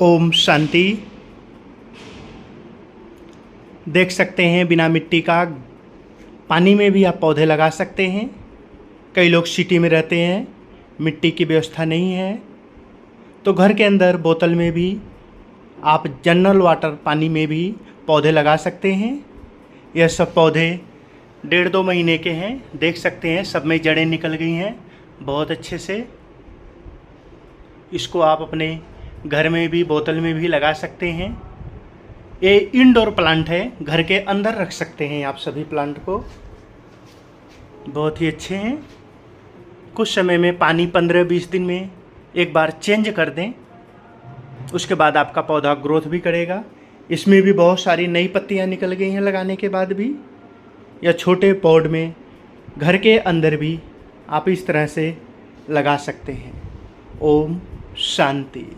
ओम शांति। देख सकते हैं बिना मिट्टी का पानी में भी आप पौधे लगा सकते हैं। कई लोग सिटी में रहते हैं, मिट्टी की व्यवस्था नहीं है, तो घर के अंदर बोतल में भी आप जनरल वाटर पानी में भी पौधे लगा सकते हैं। यह सब पौधे 1.5-2 महीने के हैं। देख सकते हैं सब में जड़ें निकल गई हैं बहुत अच्छे से। इसको आप अपने घर में भी बोतल में भी लगा सकते हैं। ये इंडोर प्लांट है, घर के अंदर रख सकते हैं आप सभी प्लांट को। बहुत ही अच्छे हैं। कुछ समय में पानी 15-20 दिन में एक बार चेंज कर दें, उसके बाद आपका पौधा ग्रोथ भी करेगा। इसमें भी बहुत सारी नई पत्तियां निकल गई हैं लगाने के बाद भी। या छोटे पॉट में घर के अंदर भी आप इस तरह से लगा सकते हैं। ओम शांति।